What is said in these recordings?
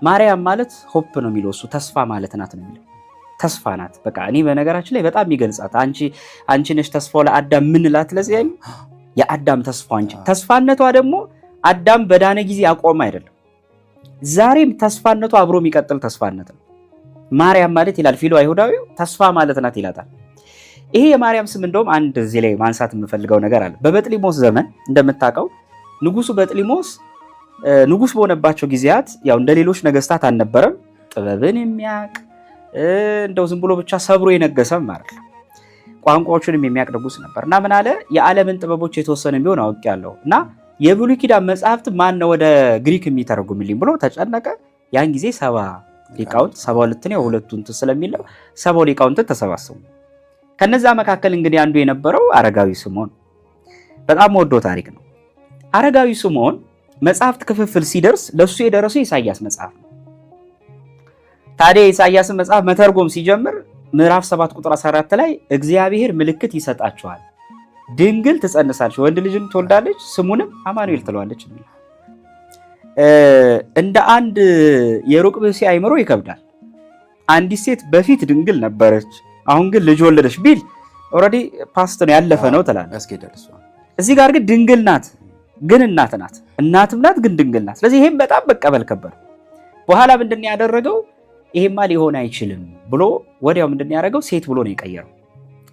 ማርያም ማለት ሆፕ ነው የሚለው እሱ ተስፋ ማለት ናት ነው የሚለው ተስፋ ናት በቃ እኔ በነገራችን ላይ በጣም ይገልጻት አንቺ ነሽ ተስፋው ለአዳም ምንላት ለዚህ የአዳም ተስፋ አንቺ ተስፋነቷ ደግሞ አዳም በዳነ ጊዜ አቆም አይደለም ዛሬም ተስፋነቷ አብሮ የሚቀጥል ተስፋነት ነው ማርያም ማለት ይላል ፊሎ አይሁዳዊው ተስፋ ማለት ናት ይላታል ይሄ የማርያም ስም እንደውም አንድ እዚህ ላይ ማንሳት የምፈልገው ነገር አለ በበጥሊሞስ ዘመን እንደምታውቀው ንጉሱ በጥሊሞስ ንጉስ በሆነባቸው ጊዜያት ያው እንደሌሎች ነገስታት አልነበረም ጥበብን የሚያቅ እንደው ዝም ብሎ ብቻ ሰብሮ የነገሰም ማለት ነው ቋንቋዎችንም የሚያቅ ንጉስ ነበርና ምን አለ የዓለምን ጥበቦች የተወሰነ ቢሆን አውቄያለሁ እና የብሉይ ኪዳን መጽሐፍት ማን ነው ወደ ግሪክ የሚተረጉምልኝ ብሎ ተጨነቀ ያን ጊዜ 70 ሊቃውንት 72 ነው ሁለቱን ስለሚለው 70 ሊቃውንት ተሰባሰቡ ከነዛ መካከል እንግዲህ አንዱ የነበረው አረጋዊ ስምዖን በጣም ወዶ ታሪክ ነው አረጋዊ ስምዖን መጽሐፍት ክፍፍል ሲደርስ ለሱ የደረሰው ኢሳይያስ መጽሐፍ ነው ታዲያ ኢሳይያስ መጽሐፍ መተርጎም ሲጀምር ምዕራፍ 7 ቁጥር 14 ላይ እግዚአብሔር ምልክት ይሰጣቸዋል ድንግል ትጸንሳለች ወንድ ልጅን ትወልዳለች ስሙንም አማኑኤል ትለዋለች እንደ አንድ የሩቅ ብእሲ አይምሮ ይከብዳል አንዲት ሴት በፊት ድንግል ነበረች አሁን ግን ልጅ ወለደች ቢል ኦሬዲ ፓስት ነው ያለፈ ነው ትላለች እዚህ ጋር ግን ድንግል ናት ግን እናት ናት እናትም ናት ግን ድንግል ናት ስለዚህ ይሄም በጣም መቀበል ከበር በኋላ ምንድን ያደረገው ይሄማ ሊሆን አይችልም ብሎ ወዲያው ምንድን ያደረገው ሴት ብሎ ነው የቀየረው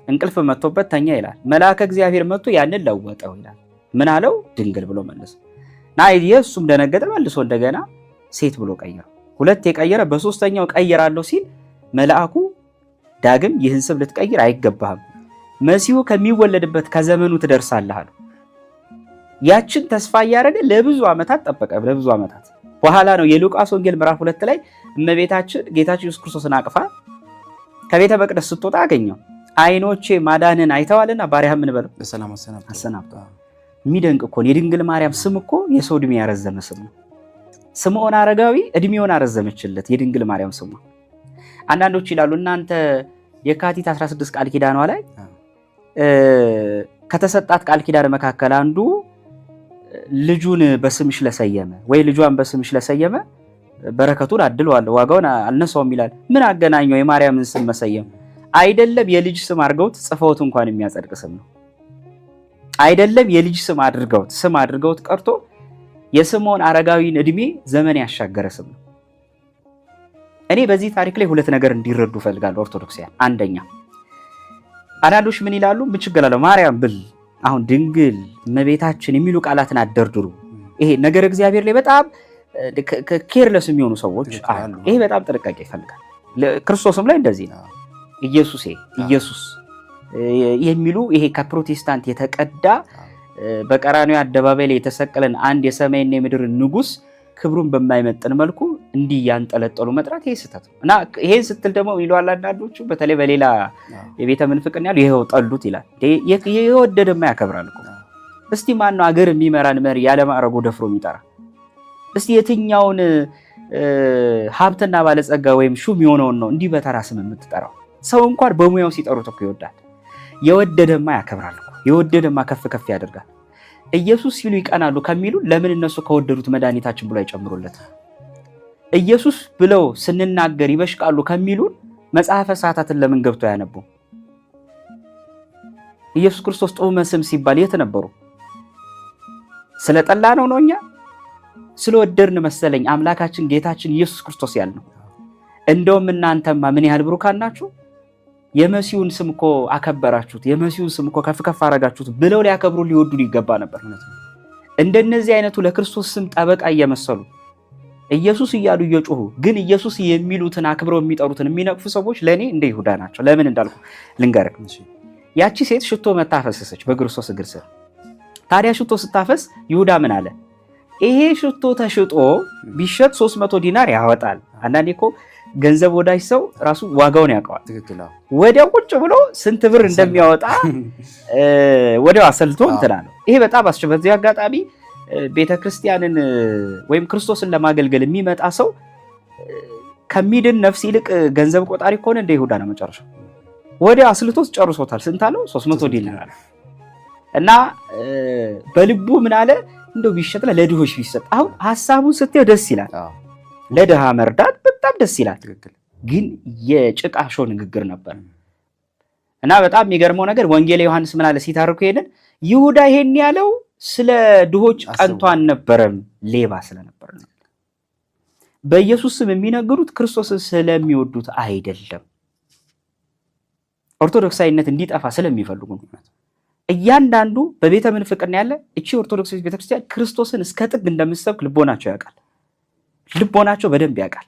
እንቅልፍ መጥቶበት ተኛ ይላል መልአከ እግዚአብሔር መጥቶ ያንን ለወጠው ይላል ምን አለው ድንግል ብሎ መለሰ ኢየሱስም ደነገጠ መልሶ እንደገና ሴት ብሎ ቀየረው ሁለት የቀየረ በሶስተኛው ቀየራለሁ ሲል መልአኩ ዳግም ይህን ስም ልትቀይር አይገባህም መሲሁ ከሚወለድበት ከዘመኑ ትደርሳለህ አለው ያችን ተስፋ ያደረገ ለብዙ ዓመታት ተጠበቀ ለብዙ ዓመታት በኋላ ነው የሉቃስ ወንጌል ምዕራፍ 2 ላይ እመቤታችን ጌታችን ኢየሱስ ክርስቶስን አቅፋ ከቤተ መቅደስ ስትወጣ አገኘው አይኖቼ ማዳንን አይተዋልና ባሪያህ ምን በለው በሰላም አሰናብቶ የሚደንቅ እኮ የድንግል ማርያም ስም እኮ የሰው እድሜ ያረዘመ ስም ነው ስምዖን አረጋዊ እድሜውን አረዘመችለት የድንግል ማርያም ስሙ አንዳንዶች ይላሉ እናንተ የካቲት 16 ቃል ኪዳኗ ላይ ከተሰጣት ቃል ኪዳን መካከል አንዱ ልጁን በስምሽ ለሰየመ ወይ ልጇን በስምሽ ለሰየመ በረከቱን አድለዋለሁ ዋጋውን አልነሳውም ይላል ምን አገናኘው የማርያምን ስም መሰየም አይደለም የልጅ ስም አድርገውት ጽፈውት እንኳን የሚያጸድቅ ስም ነው አይደለም የልጅ ስም አድርገውት ቀርቶ የስምዖን አረጋዊን እድሜ ዘመን ያሻገረ ስም ነው እኔ በዚህ ታሪክ ላይ ሁለት ነገር እንዲረዱ ፈልጋለሁ ኦርቶዶክሳውያን አንደኛ አናዶች ምን ይላሉ ምን ችግር አለው ማርያም ብል አሁን ድንግል እመቤታችን የሚሉ ቃላትን አደርድሩ ይሄ ነገር እግዚአብሔር ላይ በጣም ኬርለስ የሚሆኑ ሰዎች አሉ ይሄ በጣም ጥንቃቄ ይፈልጋል ክርስቶስም ላይ እንደዚህ ነው ኢየሱስ የሚሉ ይሄ ከፕሮቴስታንት የተቀዳ በቀራንዮ አደባባይ ላይ የተሰቀለን አንድ የሰማይና የምድር ንጉስ ክብሩን በማይመጥን መልኩ እንዲህ ያንጠለጠሉ መጥራት ይሄ ስህተት ነው እና ይሄን ስትል ደግሞ ይሏል አንዳንዶቹ በተለይ በሌላ የቤተ ምንፍቅና ያሉ ይሄው ጠሉት ይላል የወደደማ ያከብራል እኮ እስቲ ማን ነው አገር የሚመራን መሪ ያለ ማዕረጉ ደፍሮ የሚጠራ እስቲ የትኛውን ሀብትና ባለጸጋ ወይም ሹም የሆነውን ነው እንዲህ በተራ ስም የምትጠራው ሰው እንኳን በሙያው ሲጠሩት እኮ ይወዳል የወደደማ ያከብራል እኮ የወደደማ ከፍ ከፍ ያደርጋል ኢየሱስ ሲሉ ይቀናሉ ከሚሉ ለምን እነሱ ከወደዱት መድኃኒታችን ብሎ አይጨምሩለት ኢየሱስ ብለው ስንናገር ይበሽቃሉ ከሚሉ መጽሐፈ ሰዓታትን ለምን ገብቶ ያነቡ ኢየሱስ ክርስቶስ ጦመ ስም ሲባል የት ነበሩ ስለጠላ ነው እኛ ስለወደድን መሰለኝ አምላካችን ጌታችን ኢየሱስ ክርስቶስ ያልነው እንደውም እናንተማ ምን ያህል ብሩካን ናችሁ የመሲሁን ስም እኮ አከበራችሁት የመሲሁን ስም እኮ ከፍ ከፍ አረጋችሁት ብለው ሊያከብሩ ሊወዱ ይገባ ነበር እንደነዚህ አይነቱ ለክርስቶስ ስም ጠበቃ እየመሰሉ ኢየሱስ እያሉ እየጮሁ ግን ኢየሱስ የሚሉትን አክብረው የሚጠሩትን የሚነቅፉ ሰዎች ለኔ እንደ ይሁዳ ናቸው ለምን እንዳልኩ ልንገርክ ያቺ ሴት ሽቶ መታፈሰሰች በክርስቶስ እግር ስር ታዲያ ሽቶ ስታፈስ ይሁዳ ምን አለ ይሄ ሽቶ ተሽጦ ቢሸጥ 300 ዲናር ያወጣል አንዳንዴ እኮ ገንዘብ ወዳጅ ሰው ራሱ ዋጋውን ያውቀዋል ወዲያው ቁጭ ብሎ ስንት ብር እንደሚያወጣ ወዲያው አሰልቶ እንትላል ይሄ በጣም አስቸጋሪ አጋጣሚ ቤተክርስቲያንን ወይም ክርስቶስን ለማገልገል የሚመጣ ሰው ከሚድን ነፍስ ይልቅ ገንዘብ ቆጣሪ ከሆነ እንደ ይሁዳ ነው መጨረሻው ወዲያው አስልቶስ ጨርሶታል ስንት አለው 300 ዲናር እና በልቡ ምን አለ እንደው ቢሸጥ ለድሆች ቢሰጥ አሁን ሐሳቡን ስትየው ደስ ይላል ለድሃ መርዳት በጣም ደስ ይላል። ግን የጭቃሾ ንግግር ነበር እና በጣም የሚገርመው ነገር ወንጌል ዮሐንስ ምን አለ ሲታርኩ ሄደን ይሁዳ ይሄን ያለው ስለ ድሆች ቀንቶ አልነበረም፣ ሌባ ስለነበር ነው። በኢየሱስ ስም የሚነግሩት ክርስቶስን ስለሚወዱት አይደለም፣ ኦርቶዶክሳዊነት እንዲጠፋ ስለሚፈልጉ ነው። እያንዳንዱ በቤተ ምንፍቅና ያለ እቺ ኦርቶዶክስ ቤተክርስቲያን ክርስቶስን እስከ ጥግ እንደምትሰብክ ልቦናቸው ያውቃል። ልቦናቸው በደንብ ያውቃል።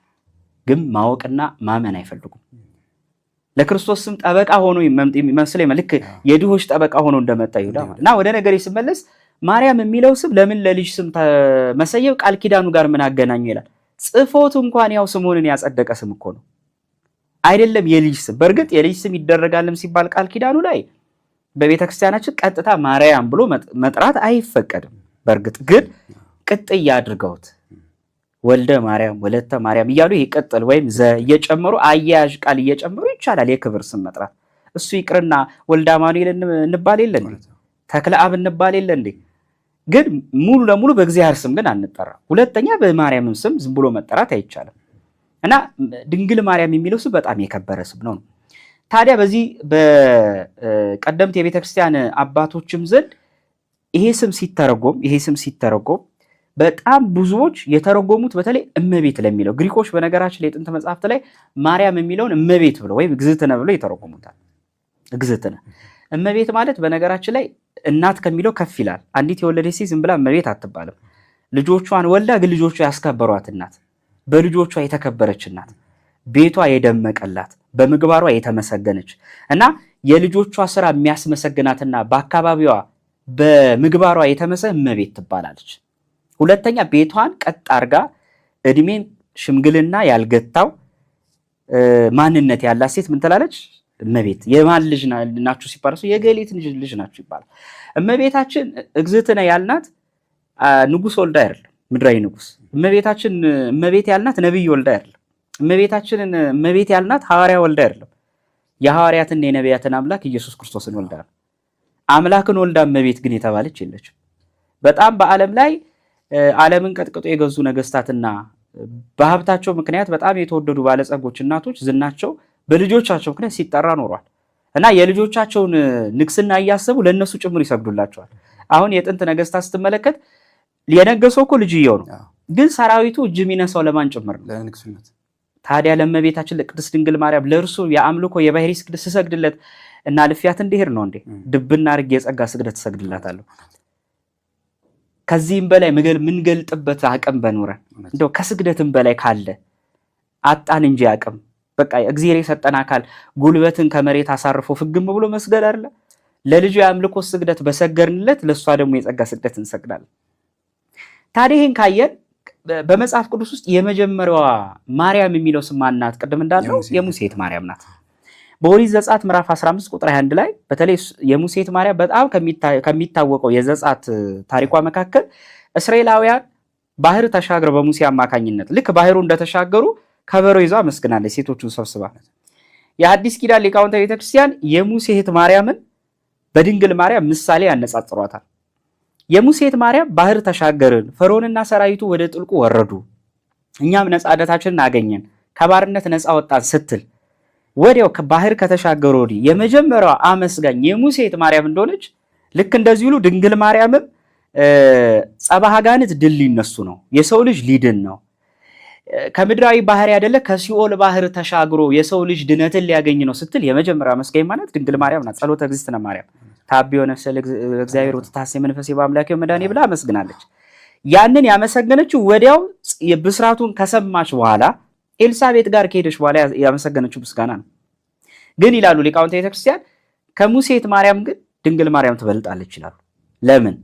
ግን ማወቅና ማመን አይፈልጉም። ለክርስቶስ ስም ጠበቃ ሆኖ ይመስለኝ ልክ የድሆች ጠበቃ ሆኖ እንደመጣ ይሁዳ እና ወደ ነገሬ ስመለስ ማርያም የሚለው ስም ለምን ለልጅ ስም መሰየብ ቃል ኪዳኑ ጋር ምን አገናኙ ይላል። ጽፎት እንኳን ያው ስሙንን ያጸደቀ ስም እኮ ነው አይደለም የልጅ ስም። በእርግጥ የልጅ ስም ይደረጋልም ሲባል ቃል ኪዳኑ ላይ በቤተክርስቲያናችን ቀጥታ ማርያም ብሎ መጥራት አይፈቀድም። በእርግጥ ግን ቅጥያ አድርገውት ወልደ ማርያም ወለተ ማርያም እያሉ ይቀጥል ወይም ዘ እየጨመሩ አያያዥ ቃል እየጨመሩ ይቻላል የክብር ስም መጥራት። እሱ ይቅርና ወልደ አማኑኤል እንባል የለ እንዴ? ተክለ አብ እንባል የለ እንዴ? ግን ሙሉ ለሙሉ በእግዚአብሔር ስም ግን አንጠራ። ሁለተኛ በማርያም ስም ዝም ብሎ መጠራት አይቻልም። እና ድንግል ማርያም የሚለው ስም በጣም የከበረ ስም ነው። ታዲያ በዚህ በቀደምት የቤተክርስቲያን አባቶችም ዘንድ ይሄ ስም ሲተረጎም በጣም ብዙዎች የተረጎሙት በተለይ እመቤት ለሚለው ግሪኮች በነገራችን ላይ የጥንት መጽሐፍት ላይ ማርያም የሚለውን እመቤት ብለው ወይም እግዝእትነ ብለው የተረጎሙታል። እግዝእትነ እመቤት ማለት በነገራችን ላይ እናት ከሚለው ከፍ ይላል። አንዲት የወለደች ሴት ዝም ብላ እመቤት አትባልም። ልጆቿን ወልዳ ግን ልጆቿ ያስከበሯት እናት፣ በልጆቿ የተከበረች እናት፣ ቤቷ የደመቀላት፣ በምግባሯ የተመሰገነች እና የልጆቿ ስራ የሚያስመሰግናትና በአካባቢዋ በምግባሯ እመቤት ትባላለች። ሁለተኛ ቤቷን ቀጥ አርጋ እድሜን ሽምግልና ያልገታው ማንነት ያላት ሴት ምን ትላለች? እመቤት። የማን ልጅ ናችሁ ሲባል የገሌት ልጅ ናችሁ ይባላል። እመቤታችን እግዝእትነ ያልናት ንጉስ ወልዳ አይደለም፣ ምድራዊ ንጉስ። እመቤታችን እመቤት ያልናት ነብይ ወልዳ አይደለም። እመቤታችንን እመቤት ያልናት ሐዋርያ ወልዳ አይደለም። የሐዋርያትና የነቢያትን አምላክ ኢየሱስ ክርስቶስን ወልዳ ነው። አምላክን ወልዳ እመቤት ግን የተባለች የለችም። በጣም በዓለም ላይ ዓለምን ቀጥቅጦ የገዙ ነገስታትና በሀብታቸው ምክንያት በጣም የተወደዱ ባለጸጎች እናቶች ዝናቸው በልጆቻቸው ምክንያት ሲጠራ ኖሯል እና የልጆቻቸውን ንግስና እያሰቡ ለነሱ ጭምር ይሰግዱላቸዋል። አሁን የጥንት ነገስታት ስትመለከት የነገሰው እኮ ልጅየው ነው፣ ግን ሰራዊቱ እጅ የሚነሳው ለማን ጭምር ነው? ለንግስነት። ታዲያ ለእመቤታችን ለቅድስት ድንግል ማርያም ለእርሱ የአምልኮ የባህሪ ስግደት ስሰግድለት እና ልፊያት እንዲሄድ ነው እንዴ? ድብና አድርጌ የጸጋ ስግደት ትሰግድላታለሁ። ከዚህም በላይ ምንገልጥበት አቅም በኖረን እንደው ከስግደትም በላይ ካለ አጣን እንጂ አቅም። በቃ እግዚአብሔር የሰጠን አካል ጉልበትን ከመሬት አሳርፎ ፍግም ብሎ መስገድ አይደለ? ለልጁ የአምልኮ ስግደት በሰገርንለት ለሷ ደግሞ የጸጋ ስግደት እንሰግዳለን። ታዲያ ይሄን ካየን በመጽሐፍ ቅዱስ ውስጥ የመጀመሪያዋ ማርያም የሚለው ስም ማናት? ቅድም እንዳልነው የሙሴት ማርያም ናት። በኦሪት ዘጸአት ምዕራፍ 15 ቁጥር 21 ላይ በተለይ የሙሴት ማርያም በጣም ከሚታወቀው የዘጸአት ታሪኳ መካከል እስራኤላውያን ባህር ተሻግረው በሙሴ አማካኝነት ልክ ባህሩ እንደተሻገሩ ከበሮ ይዛ መስግናለች፣ ሴቶቹን ሰብስባ። የአዲስ ኪዳን ሊቃውንተ ቤተክርስቲያን የሙሴት ማርያምን በድንግል ማርያም ምሳሌ ያነጻጽሯታል። የሙሴት ማርያም ባህር ተሻገርን፣ ፈርዖንና ሰራዊቱ ወደ ጥልቁ ወረዱ፣ እኛም ነፃነታችንን አገኘን፣ ከባርነት ነፃ ወጣን ስትል ወዲያው ባህር ከተሻገሩ ወዲህ የመጀመሪያዋ አመስጋኝ የሙሴት ማርያም እንደሆነች ልክ እንደዚህ ሁሉ ድንግል ማርያምም ጸባህ አጋንንት ድል ሊነሱ ነው፣ የሰው ልጅ ሊድን ነው፣ ከምድራዊ ባህር ያደለ ከሲኦል ባህር ተሻግሮ የሰው ልጅ ድነትን ሊያገኝ ነው ስትል የመጀመሪያ አመስጋኝ ማለት ድንግል ማርያም ናት። ጸሎተ እግዝእትነ ማርያም ታቢዮ ነፍሰ ለእግዚአብሔር ወተታሰይ መንፈሴ በአምላኬ መድኃኔ ብላ አመስግናለች። ያንን ያመሰገነችው ወዲያው የብስራቱን ከሰማች በኋላ ኤልሳቤጥ ጋር ከሄደች በኋላ ያመሰገነችው ምስጋና ነው። ግን ይላሉ ሊቃውንተ ቤተክርስቲያን ከሙሴት ማርያም ግን ድንግል ማርያም ትበልጣለች ይላሉ። ለምን?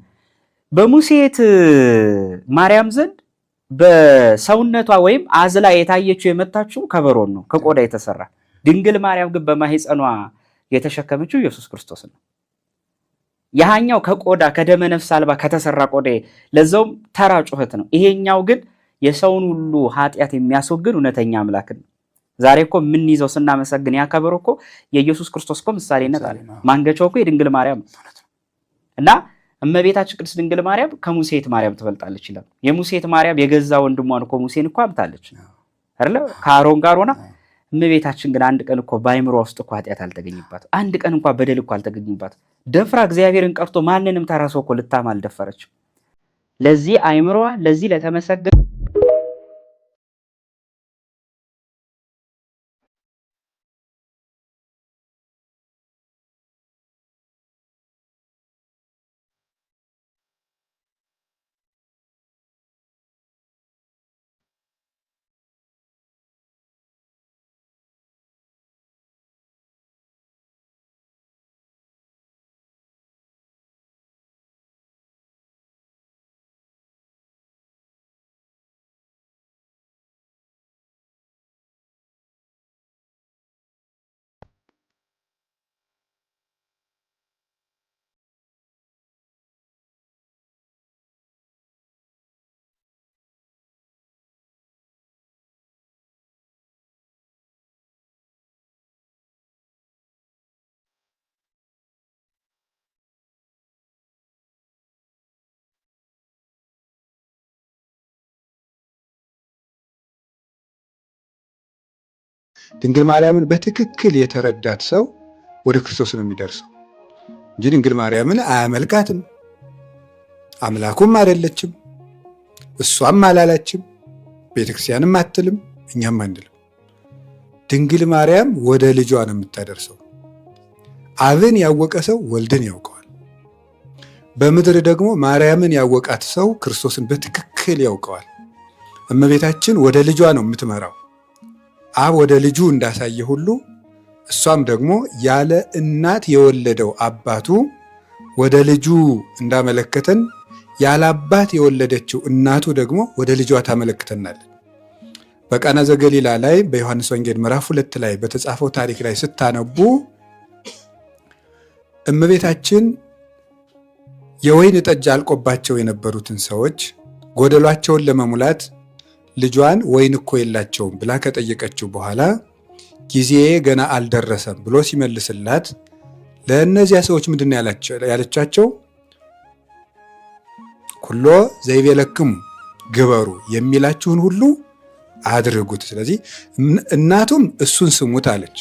በሙሴት ማርያም ዘንድ በሰውነቷ ወይም አዝላ የታየችው የመታችው ከበሮን ነው፣ ከቆዳ የተሰራ። ድንግል ማርያም ግን በማህፀኗ የተሸከመችው ኢየሱስ ክርስቶስ ነው። ያኛው ከቆዳ ከደመ ነፍስ አልባ ከተሰራ ቆዳ ለዛውም ተራ ጩኸት ነው። ይሄኛው ግን የሰውን ሁሉ ኃጢአት የሚያስወግድ እውነተኛ አምላክ ነው። ዛሬ እኮ ምን ይዘው ስናመሰግን ያከበረው እኮ የኢየሱስ ክርስቶስ እኮ ምሳሌነት አለ። ማንገቻው እኮ የድንግል ማርያም እና እመቤታችን ቅድስት ድንግል ማርያም ከሙሴት ማርያም ትበልጣለች ይላል። የሙሴት ማርያም የገዛ ወንድሟን እኮ ሙሴን እኮ አምታለች አይደለ? ከአሮን ጋር ሆና። እመቤታችን ግን አንድ ቀን እኮ በአይምሯ ውስጥ እኮ ኃጢአት አልተገኘባት፣ አንድ ቀን እንኳን በደል እኮ አልተገኘባት። ደፍራ እግዚአብሔርን ቀርቶ ማንንም ተራ ሰው እኮ ልታማ አልደፈረችም። ለዚህ አይምሯ ለዚህ ለተመሰገነ ድንግል ማርያምን በትክክል የተረዳት ሰው ወደ ክርስቶስ ነው የሚደርሰው እንጂ ድንግል ማርያምን አያመልካትም፣ አምላኩም አይደለችም፣ እሷም አላላችም፣ ቤተክርስቲያንም አትልም፣ እኛም አንልም። ድንግል ማርያም ወደ ልጇ ነው የምታደርሰው። አብን ያወቀ ሰው ወልድን ያውቀዋል። በምድር ደግሞ ማርያምን ያወቃት ሰው ክርስቶስን በትክክል ያውቀዋል። እመቤታችን ወደ ልጇ ነው የምትመራው። አብ ወደ ልጁ እንዳሳየ ሁሉ እሷም ደግሞ ያለ እናት የወለደው አባቱ ወደ ልጁ እንዳመለከተን ያለ አባት የወለደችው እናቱ ደግሞ ወደ ልጇ ታመለክተናለች። በቃና ዘገሊላ ላይ በዮሐንስ ወንጌል ምዕራፍ 2 ላይ በተጻፈው ታሪክ ላይ ስታነቡ እመቤታችን የወይን ጠጅ አልቆባቸው የነበሩትን ሰዎች ጎደሏቸውን ለመሙላት ልጇን ወይን እኮ የላቸውም ብላ ከጠየቀችው በኋላ ጊዜ ገና አልደረሰም ብሎ ሲመልስላት ለእነዚያ ሰዎች ምንድን ነው ያለቻቸው? ኩሎ ዘይቤለክሙ ግበሩ፣ የሚላችሁን ሁሉ አድርጉት። ስለዚህ እናቱም እሱን ስሙት አለች፣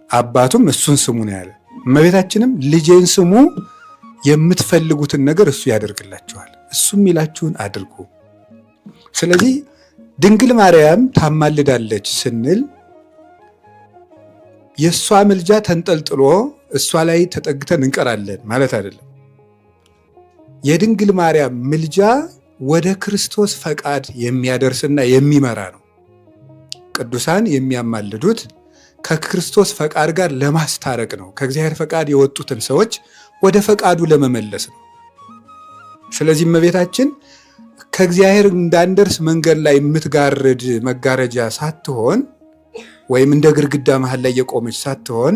አባቱም እሱን ስሙ ነው ያለ። እመቤታችንም ልጄን ስሙ፣ የምትፈልጉትን ነገር እሱ ያደርግላችኋል፣ እሱ የሚላችሁን አድርጉ። ስለዚህ ድንግል ማርያም ታማልዳለች ስንል የእሷ ምልጃ ተንጠልጥሎ እሷ ላይ ተጠግተን እንቀራለን ማለት አይደለም። የድንግል ማርያም ምልጃ ወደ ክርስቶስ ፈቃድ የሚያደርስና የሚመራ ነው። ቅዱሳን የሚያማልዱት ከክርስቶስ ፈቃድ ጋር ለማስታረቅ ነው። ከእግዚአብሔር ፈቃድ የወጡትን ሰዎች ወደ ፈቃዱ ለመመለስ ነው። ስለዚህ እመቤታችን ከእግዚአብሔር እንዳንደርስ መንገድ ላይ የምትጋርድ መጋረጃ ሳትሆን ወይም እንደ ግድግዳ መሃል ላይ የቆመች ሳትሆን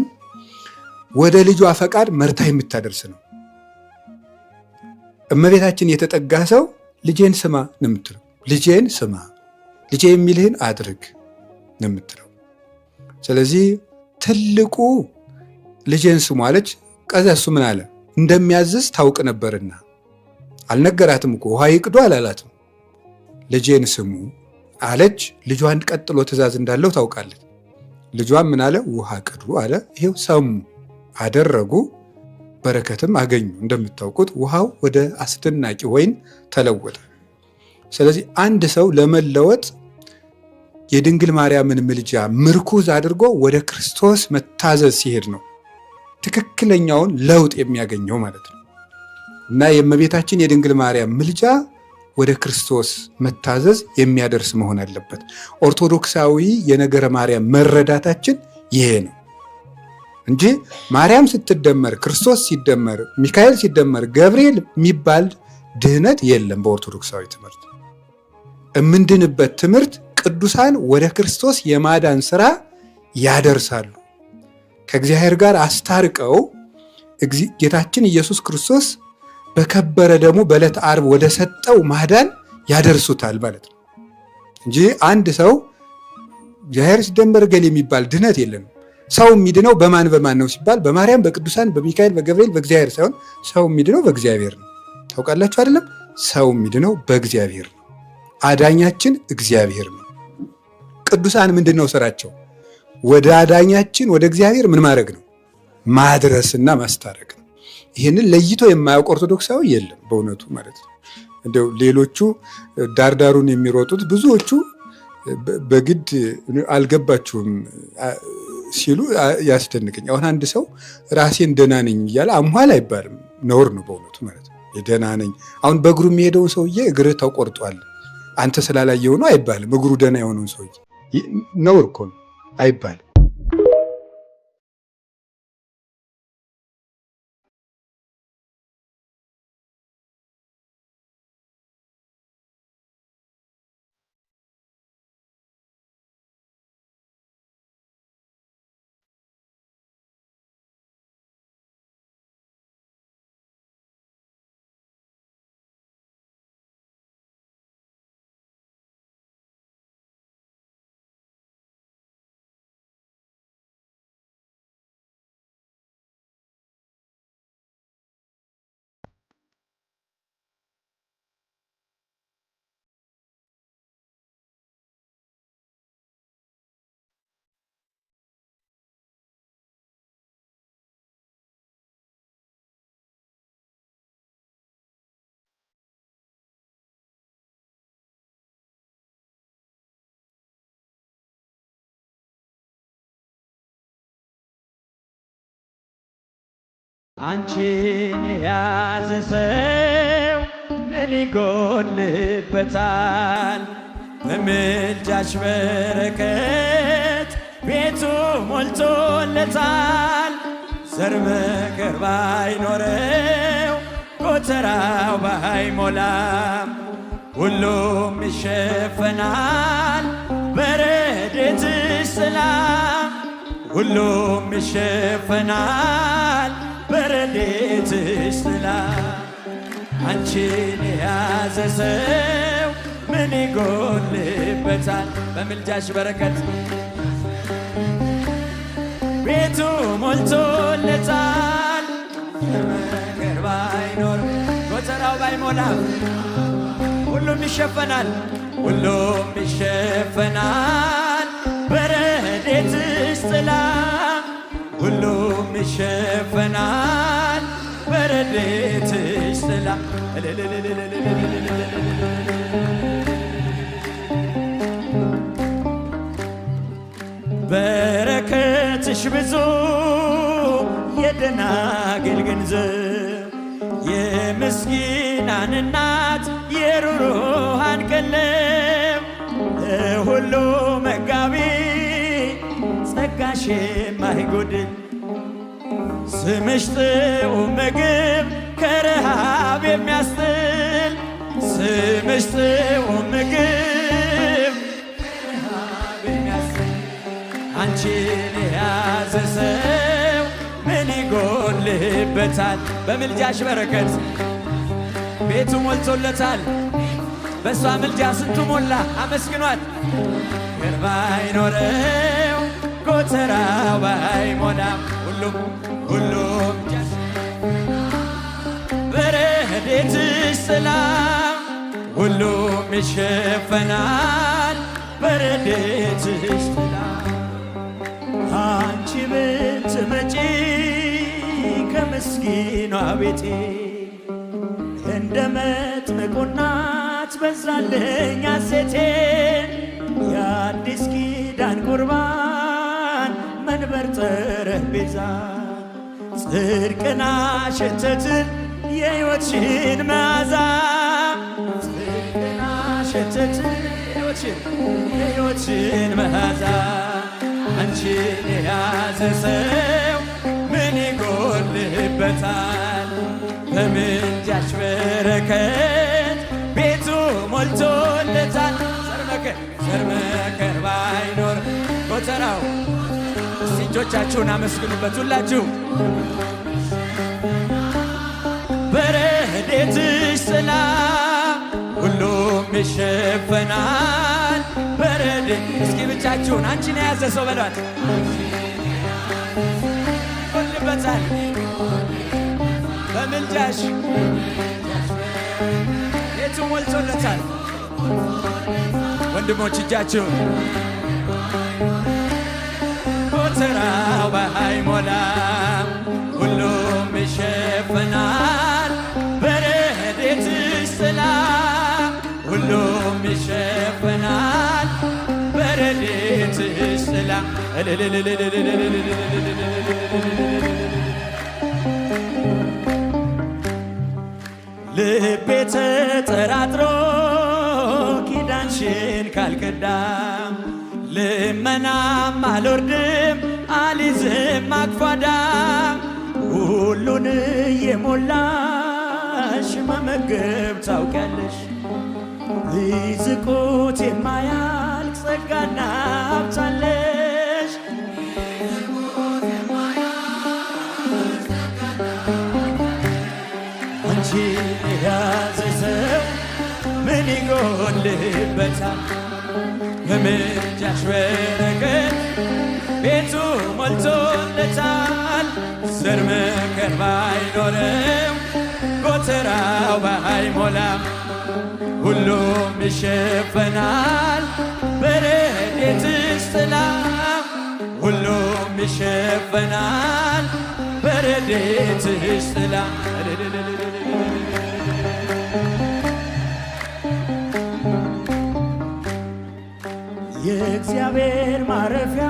ወደ ልጇ ፈቃድ መርታ የምታደርስ ነው። እመቤታችን የተጠጋ ሰው ልጄን ስማ ነው የምትለው። ልጄን ስማ፣ ልጄ የሚልህን አድርግ ነው የምትለው። ስለዚህ ትልቁ ልጄን ስሙ አለች። ከዛ እሱ ምን አለ? እንደሚያዝዝ ታውቅ ነበርና አልነገራትም እኮ ውሃ ይቅዱ አላላትም። ልጄን ስሙ አለች። ልጇን ቀጥሎ ትእዛዝ እንዳለው ታውቃለች። ልጇን ምን አለ? ውሃ ቅዱ አለ። ይሄው ሰሙ፣ አደረጉ፣ በረከትም አገኙ። እንደምታውቁት ውሃው ወደ አስደናቂ ወይን ተለወጠ። ስለዚህ አንድ ሰው ለመለወጥ የድንግል ማርያምን ምልጃ ምርኩዝ አድርጎ ወደ ክርስቶስ መታዘዝ ሲሄድ ነው ትክክለኛውን ለውጥ የሚያገኘው ማለት ነው። እና የእመቤታችን የድንግል ማርያም ምልጃ ወደ ክርስቶስ መታዘዝ የሚያደርስ መሆን አለበት። ኦርቶዶክሳዊ የነገረ ማርያም መረዳታችን ይሄ ነው እንጂ ማርያም ስትደመር ክርስቶስ ሲደመር ሚካኤል ሲደመር ገብርኤል የሚባል ድህነት የለም። በኦርቶዶክሳዊ ትምህርት የምንድንበት ትምህርት ቅዱሳን ወደ ክርስቶስ የማዳን ስራ ያደርሳሉ። ከእግዚአብሔር ጋር አስታርቀው ጌታችን ኢየሱስ ክርስቶስ በከበረ ደግሞ በዕለተ ዓርብ ወደ ሰጠው ማዳን ያደርሱታል ማለት ነው እንጂ አንድ ሰው እግዚአብሔር ሲደመር ገል የሚባል ድህነት የለንም። ሰው የሚድነው በማን ነው ሲባል በማርያም፣ በቅዱሳን፣ በሚካኤል፣ በገብርኤል፣ በእግዚአብሔር ሳይሆን ሰው የሚድነው በእግዚአብሔር ነው። ታውቃላችሁ አይደለም? ሰው የሚድነው በእግዚአብሔር ነው። አዳኛችን እግዚአብሔር ነው። ቅዱሳን ምንድን ነው ስራቸው? ወደ አዳኛችን ወደ እግዚአብሔር ምን ማድረግ ነው? ማድረስና ማስታረቅ ነው። ይህንን ለይቶ የማያውቅ ኦርቶዶክሳዊ የለም በእውነቱ ማለት ነው። እንደው ሌሎቹ ዳርዳሩን የሚሮጡት ብዙዎቹ በግድ አልገባችሁም ሲሉ ያስደንቀኝ። አሁን አንድ ሰው ራሴን ደህና ነኝ እያለ አምኋል አይባልም፣ ነውር ነው በእውነቱ ማለት ነው። ደህና ነኝ አሁን በእግሩ የሚሄደውን ሰውዬ እግርህ ተቆርጧል አንተ ስላላየው ነው አይባልም። እግሩ ደህና የሆነውን ሰውዬ ነውር እኮ ነው አይባልም። አንቺን የያዘ ሰው ምን ይጎልበታል? በምልጃሽ በረከት ቤቱ ሞልቶለታል። ዘር መከር ባይኖረው ጎተራው ባይሞላም ሁሉም ይሸፈናል በረድኤትሽ ጥላ። ሁሉም ይሸፈናል በረድኤትሽ ጥላ። አንቺን የያዘ ሰው ምን ይጎልበታል? በምልጃሽ በረከት ቤቱ ሞልቶለታል። መከር ባይኖር ጎተራው ባይሞላም ሁሉም ይሸፈናል፣ ሁሉም ይሸፈናል በረድኤትሽ ጥላ። ሁሉም ይሸፈናል በረድኤትሽ ጥላ። በረከትሽ ብዙ የደናግል ገንዘብ የምስኪናን እናት የሩሩሃን ቀለብ ለሁሉ መጋቢ ጸጋሽ የማይጎድል ስምሽ ጥዑም ምግብ ከረሃብ የሚያስጥል ስምሽ ጥዑም ምግብ ከረሃብ የሚያስጥል። አንቺን የያዘ ሰው ምን ይጎልበታል? በምልጃሽ በረከት ቤቱ ሞልቶለታል። በሷ ምልጃ ስንቱ ሞላ፣ አመስግኗት። ገር ባይኖረው ጎተራው ባይሞላም ሁሉም በረድኤትሽ ጥላ። ሁሉም ይሸፈናል በረድኤትሽ ጥላ። አንቺ ብትመጪ ከምስኪኗ ቤቴ እንደ መጥምቁ እናት በዛልኝ ሐሴቴ። የአዲስ ኪዳን ቁርባን መንበር ጠረጴዛ ጽድቅና ሸተትን የሕይወትሽን መዓዛ ጽድቅና ሸተትን የሕይወትሽን መዓዛ። አንቺን የያዘ ሰው ምን ይጎልበታል? በምልጃሽ በረከት ቤቱ ሞልቶለታል። ዘር መከር ባይኖር ጎተራው። እስቲ እጆቻችሁን አመስግኑበት ሁላችሁ። በረድኤትሽ ጥላ ሁሉም ይሸፈናል በረድኤት። እስኪ ብቻችሁን አንቺን የያዘ ሰው በሏት። ይጎልበታል በምልጃሽ ቤቱ ሞልቶለታል። ወንድሞች እጃችሁን ጎተራው ባይሞላም ሁሉም ይሸፈናል በረድኤትሽ ጥላ ሁሉም ይሸፈናል በረድኤትሽ ጥላ ልቤ ተጠራጥሮ ኪዳንሽን ካልከዳም ልመናም አልወርድም አልይዝም አክፋዳ ሁሉን የሞላሽ መመገብ ታውቂያለሽ ሊዝቁት የማያልቅ ጸጋና ሀብታለሽ አንቺን የያዘ ሰው ምን ይጎልበታል? በምልጃሽ በረከት ቤቱ ሞልቶለታል። ዘር መከር ባይኖረው ጎተራው ባይሞላም ሁሉም ይሸፈናል በረድኤትሽ ጥላ ሁሉም ይሸፈናል በረድኤትሽ ጥላ የእግዚአብሔር ማረፊያ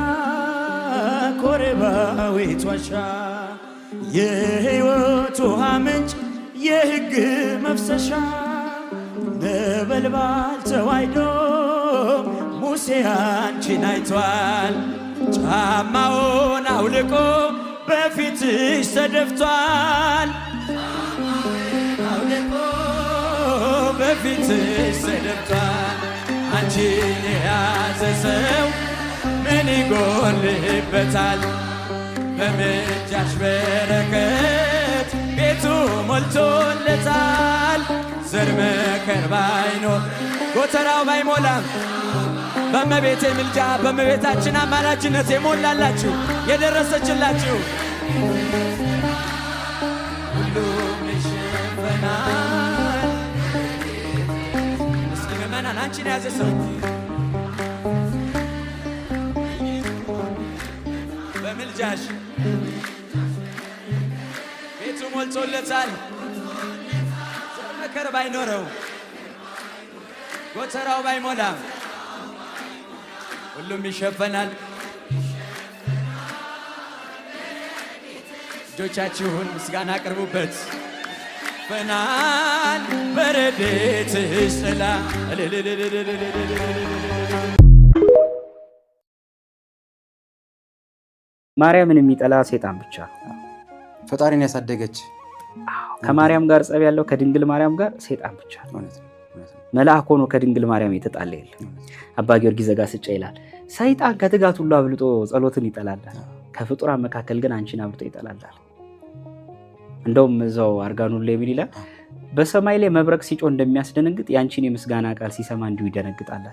ኮረባዊት ዋሻ የሕይወት ውሃ ምንጭ የሕግ መፍሰሻ ነበልባል ተዋሕዶ ሙሴ አንቺን አይቷል ጫማውን አውልቆ በፊትሽ ተደፍቷል አውልቆ በፊትሽ ተደፍቷል አንቺን የያዘ ሰው ምን ይጎልበታል? በምልጃሽ በረከት ቤቱ ሞልቶለታል። ዘር መከር ባይኖር ጎተራው ባይሞላም በእመቤቴ ምልጃ በእመቤታችን አማላጅነት የሞላላችሁ የደረሰችላችሁ ሁሉም ይሸፈናል። እስኪ ምእመናን አንቺን የያዘ ሰው በምልጃሽ ቤቱ ሞልቶለታል። ዘር መከር ባይኖረው ጎተራው ባይሞላም ሁሉም ይሸፈናል። እጆቻችሁን ምስጋና አቅርቡበት። ፈናል በረድኤትሽ ጥላ ማርያምን የሚጠላ ሰይጣን ብቻ ፈጣሪን ያሳደገች ከማርያም ጋር ጸብ ያለው ከድንግል ማርያም ጋር ሰይጣን ብቻ መልአክ ሆኖ ከድንግል ማርያም የተጣለ የለም። አባ ጊዮርጊስ ዘጋስጫ ይላል ሰይጣን ከትጋት ሁሉ አብልጦ ጸሎትን ይጠላል፣ ከፍጡራን መካከል ግን አንቺን አብልጦ ይጠላል። እንደውም እዛው አርጋኑን ላይ ምን ይላል? በሰማይ ላይ መብረቅ ሲጮህ እንደሚያስደነግጥ ያንቺን የምስጋና ቃል ሲሰማ እንዲሁ ይደነግጣል።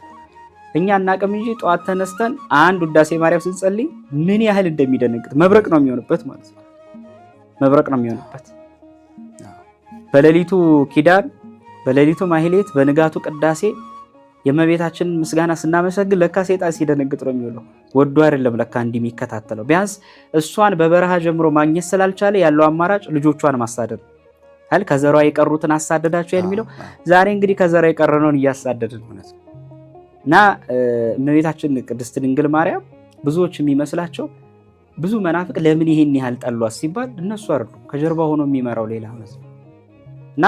እኛ እናቅም እንጂ ጠዋት ተነስተን አንድ ውዳሴ ማርያም ስንጸልይ ምን ያህል እንደሚደነግጥ መብረቅ ነው የሚሆንበት ማለት ነው። መብረቅ ነው የሚሆንበት። በሌሊቱ ኪዳን፣ በሌሊቱ ማህሌት፣ በንጋቱ ቅዳሴ የእመቤታችን ምስጋና ስናመሰግን ለካ ሰይጣን ሲደነግጥ ነው የሚውለው። ወዶ አይደለም ለካ እንዲህ የሚከታተለው። ቢያንስ እሷን በበረሃ ጀምሮ ማግኘት ስላልቻለ ያለው አማራጭ ልጆቿን ማሳደድ አይደል? ከዘሯ የቀሩትን አሳደዳቸው የሚለው ዛሬ እንግዲህ ከዘሯ የቀረነውን እያሳደድን እና እመቤታችን ቅድስት ድንግል ማርያም ብዙዎች የሚመስላቸው ብዙ መናፍቅ ለምን ይሄን ያህል ጠሏት ሲባል እነሱ አይደሉም፣ ከጀርባ ሆኖ የሚመራው ሌላ ማለት ነው። እና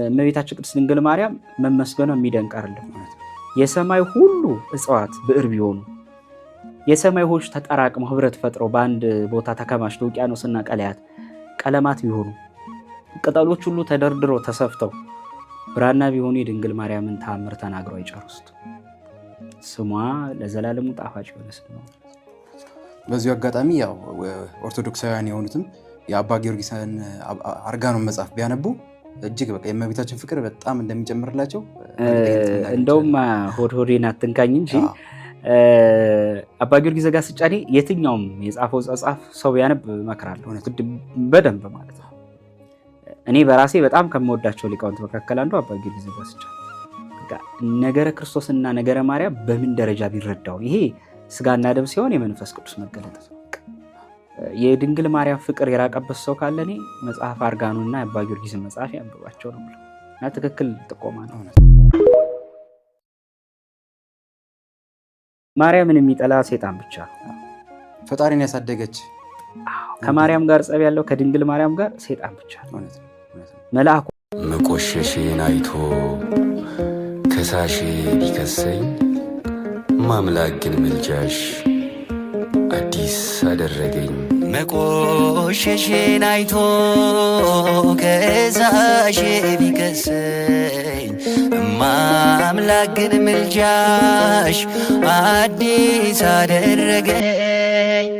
እመቤታችን ቅድስት ድንግል ማርያም መመስገኗ የሚደንቅ አይደለም ማለት ነው። የሰማይ ሁሉ እጽዋት ብዕር ቢሆኑ የሰማይ ሆች ተጠራቅመው ህብረት ፈጥረው በአንድ ቦታ ተከማችተው ውቅያኖስና ቀለያት ቀለማት ቢሆኑ ቅጠሎች ሁሉ ተደርድረው ተሰፍተው ብራና ቢሆኑ የድንግል ማርያምን ተአምር ተናግረው አይጨርሱት። ስሟ ለዘላለሙ ጣፋጭ የሆነ ስም ነው። በዚሁ አጋጣሚ ያው ኦርቶዶክሳውያን የሆኑትም የአባ ጊዮርጊስን አርጋኖን መጽሐፍ ቢያነቡ እጅግ በቃ የእመቤታችን ፍቅር በጣም እንደሚጨምርላቸው እንደውም ሆድ ሆዴን አትንካኝ እንጂ አባ ጊዮርጊስ ዘጋስጫ የትኛውም የጻፈው ጻፍ ሰው ያነብ እመክራለሁ በደንብ ማለት ነው። እኔ በራሴ በጣም ከምወዳቸው ሊቃውንት መካከል አንዱ አባ ጊዮርጊስ ዘጋስጫ ነገረ ክርስቶስና ነገረ ማርያም በምን ደረጃ ቢረዳው ይሄ ስጋና ደም ሲሆን የመንፈስ ቅዱስ መገለጥ ነው። የድንግል ማርያም ፍቅር የራቀበት ሰው ካለ እኔ መጽሐፍ አርጋኖና የአባ ጊዮርጊስን መጽሐፍ ያንብባቸው ነው እና ትክክል ጥቆማ ነው። ማርያምን የሚጠላ ሰይጣን ብቻ ነው። ፈጣሪን ያሳደገች ከማርያም ጋር ጸብ ያለው ከድንግል ማርያም ጋር ሰይጣን ብቻ ነው። መልአኩ መቆሸሼን አይቶ ከሳሼ ቢከሰኝ ማምላክ ግን ምልጃሽ አዲስ አደረገኝ። መቆሸሼን አይቶ ከሳሼ ቢከሰኝ ማምላክ ግን ምልጃሽ አዲስ አደረገኝ።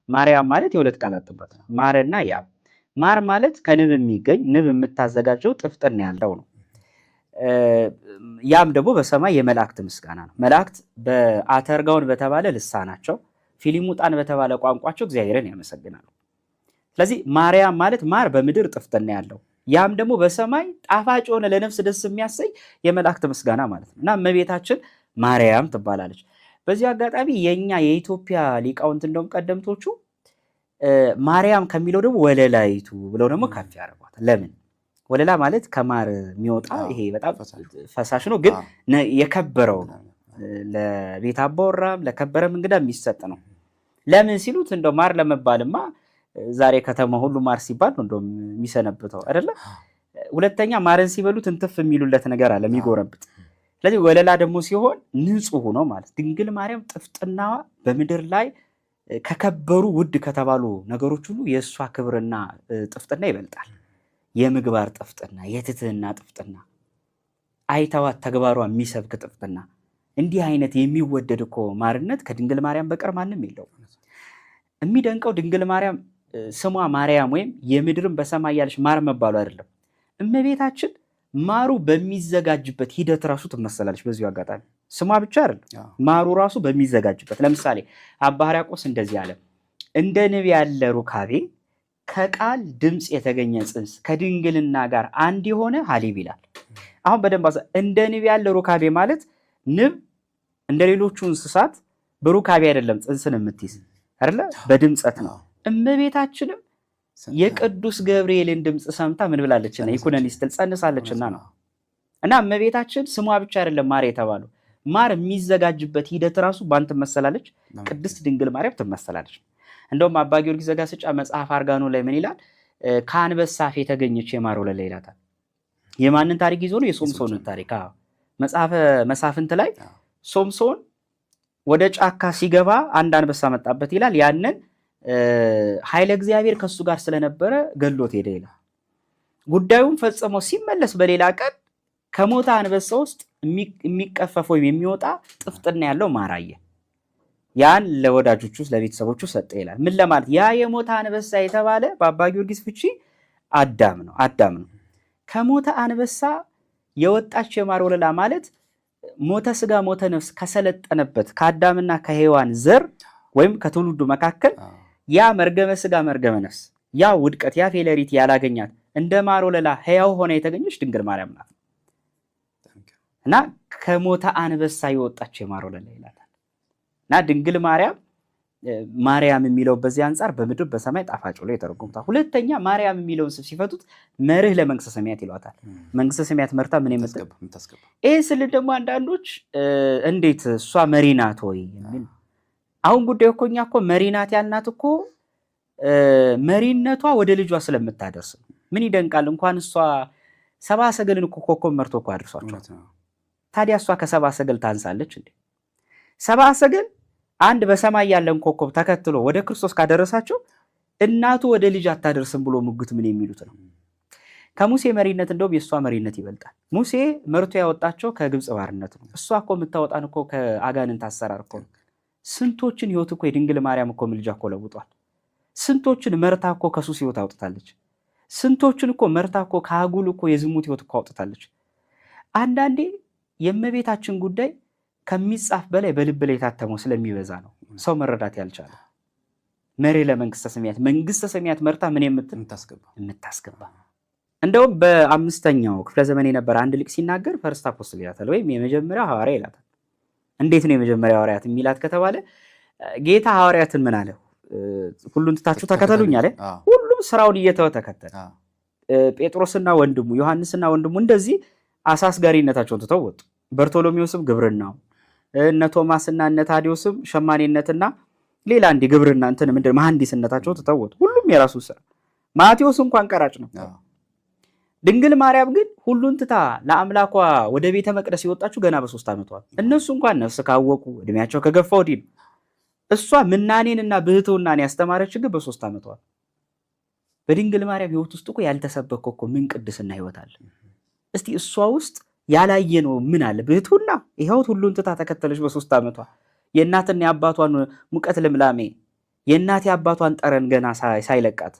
ማርያም ማለት የሁለት ቃላት ጥምረት ነው። ማርና ያም። ማር ማለት ከንብ የሚገኝ ንብ የምታዘጋጀው ጥፍጥና ያለው ነው። ያም ደግሞ በሰማይ የመላእክት ምስጋና ነው። መላእክት በአተርጋውን በተባለ ልሳናቸው ፊሊሙጣን በተባለ ቋንቋቸው እግዚአብሔርን ያመሰግናሉ። ስለዚህ ማርያም ማለት ማር በምድር ጥፍጥና ያለው ያም ደግሞ በሰማይ ጣፋጭ የሆነ ለነፍስ ደስ የሚያሰኝ የመላእክት ምስጋና ማለት ነው እና እመቤታችን ማርያም ትባላለች። በዚህ አጋጣሚ የኛ የኢትዮጵያ ሊቃውንት እንደውም ቀደምቶቹ ማርያም ከሚለው ደግሞ ወለላይቱ ብለው ደግሞ ከፍ ያደርጓታል። ለምን? ወለላ ማለት ከማር የሚወጣ ይሄ በጣም ፈሳሽ ነው፣ ግን የከበረው ነው። ለቤት አባወራም ለከበረም እንግዳ የሚሰጥ ነው። ለምን ሲሉት እንደው ማር ለመባልማ ዛሬ ከተማ ሁሉ ማር ሲባል ነው እንደውም የሚሰነብተው አይደለ? ሁለተኛ ማርን ሲበሉት እንትፍ የሚሉለት ነገር አለ የሚጎረብጥ። ስለዚህ ወለላ ደግሞ ሲሆን ንጹህ ነው ማለት። ድንግል ማርያም ጥፍጥናዋ በምድር ላይ ከከበሩ ውድ ከተባሉ ነገሮች ሁሉ የእሷ ክብርና ጥፍጥና ይበልጣል። የምግባር ጥፍጥና፣ የትህትና ጥፍጥና፣ አይተዋት ተግባሯ የሚሰብክ ጥፍጥና። እንዲህ አይነት የሚወደድ እኮ ማርነት ከድንግል ማርያም በቀር ማንም የለው። የሚደንቀው ድንግል ማርያም ስሟ ማርያም ወይም የምድርን በሰማይ ያለች ማር መባሉ አይደለም። እመቤታችን ማሩ በሚዘጋጅበት ሂደት ራሱ ትመሰላለች። በዚሁ አጋጣሚ ስሟ ብቻ አይደለም፣ ማሩ ራሱ በሚዘጋጅበት። ለምሳሌ አባ ሕርያቆስ እንደዚህ አለ፣ እንደ ንብ ያለ ሩካቤ ከቃል ድምፅ የተገኘ ጽንስ ከድንግልና ጋር አንድ የሆነ ሀሊብ ይላል። አሁን በደንብ እንደ ንብ ያለ ሩካቤ ማለት ንብ እንደ ሌሎቹ እንስሳት በሩካቤ አይደለም ጽንስን የምትይዝ አይደለ፣ በድምፀት ነው። እመቤታችንም የቅዱስ ገብርኤልን ድምፅ ሰምታ ምን ብላለችና ይኩነኒ ስትል ጸንሳለችና ነው። እና እመቤታችን ስሟ ብቻ አይደለም ማር የተባለው፣ ማር የሚዘጋጅበት ሂደት ራሱ ባን ትመሰላለች፣ ቅድስት ድንግል ማርያም ትመሰላለች። እንደውም አባ ጊዮርጊስ ዘጋስጫ መጽሐፍ አርጋኖ ላይ ምን ይላል? ከአንበሳ አፍ የተገኘች የማር ወለላ ይላታል። የማንን ታሪክ ይዞ ነው? የሶምሶንን ታሪክ። መጽሐፈ መሳፍንት ላይ ሶምሶን ወደ ጫካ ሲገባ አንድ አንበሳ መጣበት ይላል። ያንን ኃይለ እግዚአብሔር ከሱ ጋር ስለነበረ ገሎት ሄደ ይላል። ጉዳዩን ፈጽሞ ሲመለስ በሌላ ቀን ከሞተ አንበሳ ውስጥ የሚቀፈፍ ወይም የሚወጣ ጥፍጥና ያለው ማር አየ። ያን ለወዳጆቹ ለቤተሰቦቹ ሰጠ ይላል። ምን ለማለት? ያ የሞተ አንበሳ የተባለ በአባ ጊዮርጊስ ፍቺ አዳም ነው። ከሞተ አንበሳ የወጣች የማር ወለላ ማለት ሞተ ስጋ ሞተ ነፍስ ከሰለጠነበት ከአዳምና ከሔዋን ዘር ወይም ከትውልዱ መካከል ያ መርገመ ስጋ መርገመ ነፍስ፣ ያ ውድቀት፣ ያ ፌለሪቲ ያላገኛት እንደ ማር ወለላ ሕያው ሆነ የተገኘች ድንግል ማርያም ናት እና ከሞተ አንበሳ የወጣች የማር ወለላ ይላታል። እና ድንግል ማርያም ማርያም የሚለው በዚህ አንፃር በምድር በሰማይ ጣፋጭ ብሎ የተረጎሙታል። ሁለተኛ ማርያም የሚለውን ስም ሲፈቱት መርህ ለመንግስተ ሰማያት ይሏታል። መንግስተ ሰማያት መርታ ምን የምታስገባ ይሄ ስል ደግሞ አንዳንዶች እንዴት እሷ መሪ ናት ወይ የሚል አሁን ጉዳዩ እኮ እኛ እኮ መሪ ናት ያልናት እኮ መሪነቷ ወደ ልጇ ስለምታደርስ ምን ይደንቃል። እንኳን እሷ ሰባ ሰገልን እኮ ኮከብ መርቶ እኮ አድርሷቸው። ታዲያ እሷ ከሰባ ሰገል ታንሳለች እንዴ? ሰባ ሰገል አንድ በሰማይ ያለን ኮከብ ተከትሎ ወደ ክርስቶስ ካደረሳቸው እናቱ ወደ ልጅ አታደርስም ብሎ ሙግት ምን የሚሉት ነው? ከሙሴ መሪነት እንደውም የእሷ መሪነት ይበልጣል። ሙሴ መርቶ ያወጣቸው ከግብፅ ባርነት ነው። እሷ እኮ የምታወጣን እኮ ከአጋንንት አሰራር እኮ ነው። ስንቶችን ህይወት እኮ የድንግል ማርያም እኮ ምልጃ እኮ ለውጧል። ስንቶችን መርታ እኮ ከሱስ ህይወት አውጥታለች። ስንቶችን እኮ መርታ እኮ ከአጉል እኮ የዝሙት ህይወት እኮ አውጥታለች። አንዳንዴ የእመቤታችን ጉዳይ ከሚጻፍ በላይ በልብ ላይ የታተመው ስለሚበዛ ነው ሰው መረዳት ያልቻለ። መሪ ለመንግስተ ሰማያት መንግስተ ሰማያት መርታ ምን የምታስገባ እንደውም በ5ኛው ክፍለ ዘመን የነበረ አንድ ሊቅ ሲናገር ፈርስት አፖስትል ይላታል፣ ወይም የመጀመሪያ ሐዋርያ ይላታል። እንዴት ነው የመጀመሪያ ሐዋርያት የሚላት ከተባለ ጌታ ሐዋርያትን ምን አለ? ሁሉን ትታችሁ ተከተሉኝ አለ። ሁሉም ስራውን እየተወ ተከተለ። ጴጥሮስና ወንድሙ ዮሐንስና ወንድሙ እንደዚህ አሳስጋሪነታቸውን ትተው ወጡ። በርቶሎሜዎስም ግብርናው፣ እነ ቶማስና እነ ታዲዮስም ሸማኔነትና ሌላ እንዲ ግብርና እንትን ምንድን መሐንዲስነታቸው ትተው ወጡ። ሁሉም የራሱ ስራ። ማቴዎስ እንኳን ቀራጭ ነው። ድንግል ማርያም ግን ሁሉን ትታ ለአምላኳ ወደ ቤተ መቅደስ የወጣችሁ ገና በ3 ዓመቷ። እነሱ እንኳን ነፍስ ካወቁ እድሜያቸው ከገፋ ወዲህ ነው። እሷ ምናኔንና ብህትውናን ያስተማረች ግን በ3 ዓመቷ። በድንግል ማርያም ህይወት ውስጥ እኮ ያልተሰበከ እኮ ምን ቅድስና ህይወት አለ? እስቲ እሷ ውስጥ ያላየነው ምን አለ? ብህትውና ይኸው ሁሉን ትታ ተከተለች በ3 ዓመቷ። የእናትና የአባቷን ሙቀት ልምላሜ፣ የእናት የአባቷን ጠረን ገና ሳይለቃት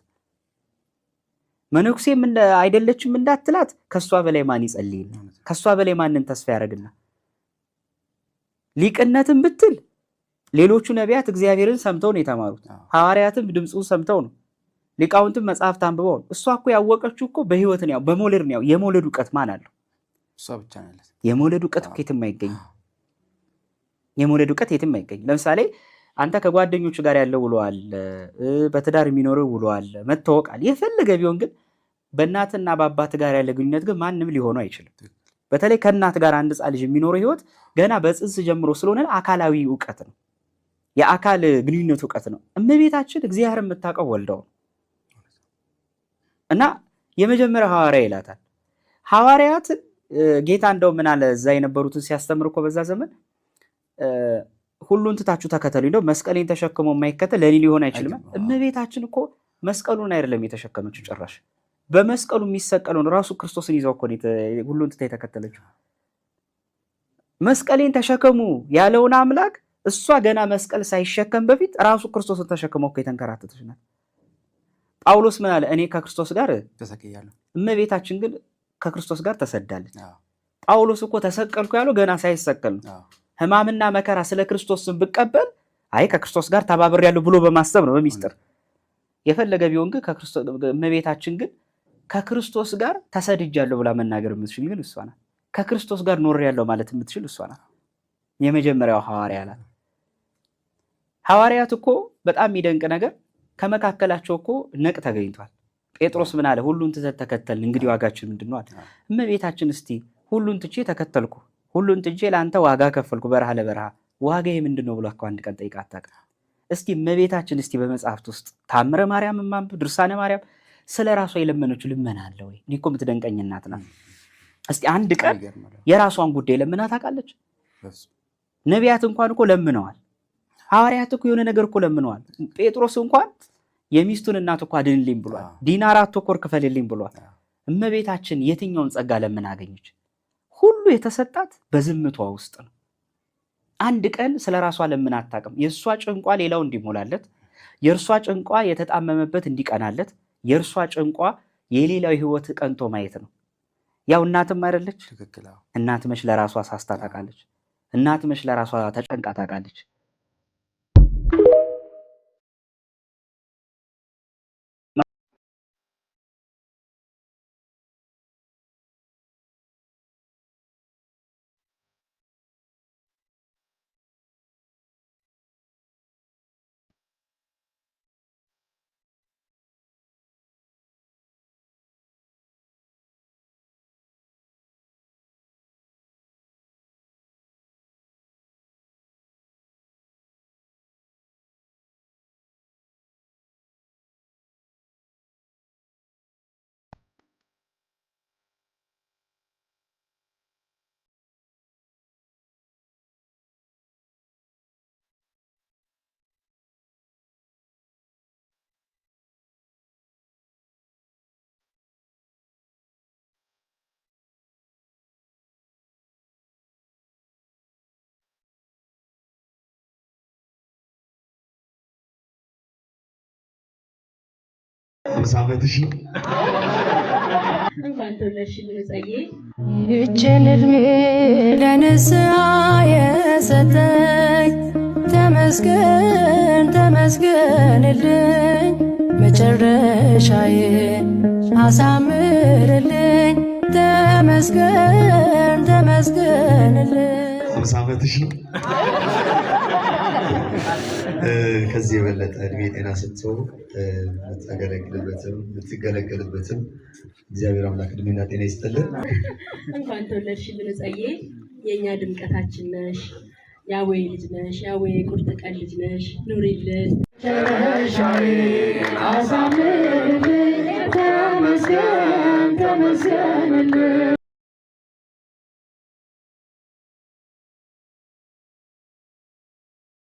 መነኩሴም አይደለችም እንዳትላት ከሷ በላይ ማን ይጸልይና? ከሷ በላይ ማንን ተስፋ ያደርግና? ሊቅነትም ብትል ሌሎቹ ነቢያት እግዚአብሔርን ሰምተው ነው የተማሩት። ሐዋርያትም ድምፁን ሰምተው ነው። ሊቃውንትም መጽሐፍት አንብበው ነው። እሷ እኮ ያወቀችው እኮ በህይወት ነው፣ በመውለድ ነው። የመውለድ ዕውቀት ማን አለው? እሷ ብቻ ነው። የመውለድ ዕውቀት እኮ የትም አይገኝም። የመውለድ ዕውቀት የትም አይገኝም። ለምሳሌ አንተ ከጓደኞቹ ጋር ያለው ውሏል፣ በትዳር የሚኖረው ውሏል፣ መታወቃል። የፈለገ ቢሆን ግን በእናትና በአባት ጋር ያለ ግንኙነት ግን ማንም ሊሆነው አይችልም። በተለይ ከእናት ጋር አንድ ሕፃን ልጅ የሚኖረው ህይወት ገና በጽንስ ጀምሮ ስለሆነ አካላዊ ዕውቀት ነው፣ የአካል ግንኙነት ዕውቀት ነው። እመቤታችን እግዚአብሔር የምታውቀው ወልደው እና የመጀመሪያው ሐዋርያ ይላታል። ሐዋርያት ጌታ እንደው ምን አለ እዛ የነበሩትን ሲያስተምር እኮ በዛ ዘመን ሁሉን ትታችሁ ተከተሉኝ፣ እንደው መስቀሌን ተሸክሞ የማይከተል ለኔ ሊሆን አይችልም። እመቤታችን እኮ መስቀሉን አይደለም የተሸከመችው፣ ጭራሽ በመስቀሉ የሚሰቀለውን ራሱ ክርስቶስን ይዘው እኮ ሁሉን ትታ የተከተለችው። መስቀሌን ተሸከሙ ያለውን አምላክ እሷ ገና መስቀል ሳይሸከም በፊት ራሱ ክርስቶስን ተሸክመው እኮ የተንከራተተች ናት። ጳውሎስ ምን አለ? እኔ ከክርስቶስ ጋር ተሰቅያለሁ። እመቤታችን ግን ከክርስቶስ ጋር ተሰዳለች። ጳውሎስ እኮ ተሰቀልኩ ያለው ገና ሳይሰቀል ነው። ሕማምና መከራ ስለ ክርስቶስን ብቀበል አይ ከክርስቶስ ጋር ተባብሬያለሁ ብሎ በማሰብ ነው በሚስጥር። የፈለገ ቢሆን ግን እመቤታችን ግን ከክርስቶስ ጋር ተሰድጃለሁ ብላ መናገር የምትችል ግን እሷ ናት። ከክርስቶስ ጋር ኖሬያለሁ ማለት የምትችል እሷ ናት። የመጀመሪያው ሐዋርያ ናት። ሐዋርያት እኮ በጣም የሚደንቅ ነገር ከመካከላቸው እኮ ነቅ ተገኝቷል። ጴጥሮስ ምን አለ? ሁሉን ትተን ተከተልን፣ እንግዲህ ዋጋችን ምንድን ነው አለ። እመቤታችን እስቲ ሁሉን ትቼ ተከተልኩ፣ ሁሉን ትቼ ለአንተ ዋጋ ከፈልኩ፣ በረሃ ለበረሃ ዋጋዬ ምንድን ነው ብሎ እኮ አንድ ቀን ጠይቃ አታውቅም። እስቲ እመቤታችን እስቲ በመጽሐፍት ውስጥ ታምረ ማርያም ማንብ፣ ድርሳነ ማርያም ስለ ራሷ የለመነችው ልመና አለ ወይ? እኔ እኮ የምትደንቀኝ እናት ናት። እስቲ አንድ ቀን የራሷን ጉዳይ ለምና ታውቃለች? ነቢያት እንኳን እኮ ለምነዋል። ሐዋርያት እኮ የሆነ ነገር እኮ ለምነዋል። ጴጥሮስ እንኳን የሚስቱን እናት እኮ አድንልኝ ብሏል። ዲናር አትኮር ክፈልልኝ ብሏል። እመቤታችን የትኛውን ጸጋ ለምን አገኘች? ሁሉ የተሰጣት በዝምቷ ውስጥ ነው። አንድ ቀን ስለ ራሷ ለምን አታውቅም? የእርሷ ጭንቋ ሌላው እንዲሞላለት፣ የእርሷ ጭንቋ የተጣመመበት እንዲቀናለት፣ የእርሷ ጭንቋ የሌላው ህይወት ቀንቶ ማየት ነው። ያው እናትም አይደለች? እናት መች ለራሷ ሳስታ ታውቃለች? እናት መች ለራሷ ተጨንቃ ታውቃለች? 50 ዓመትሽ እንኳን ተወለድሽ ብለጸዬ ይችን እድሜ ለንስሐ የሰጠኝ ተመስገን ተመስገንልኝ መጨረሻዬን አሳምርልኝ ተመስገን ተመስገንልኝ 50 ዓመትሽ ነው። ከዚህ የበለጠ እድሜ ጤና ሰጥቶ የምትገለገልበትም እግዚአብሔር አምላክ እድሜና ጤና ይስጥልን። እንኳን ተወለድሽ ብለጸዬ የኛ ድምቀታችን ነሽ። ያወይ ልጅ ነሽ። ያወይ ቁርጥ ቀን ልጅ ነሽ። ኑሪልን መጨረሻዬን አሳምርልኝ ተመስገን ተመስገንልኝ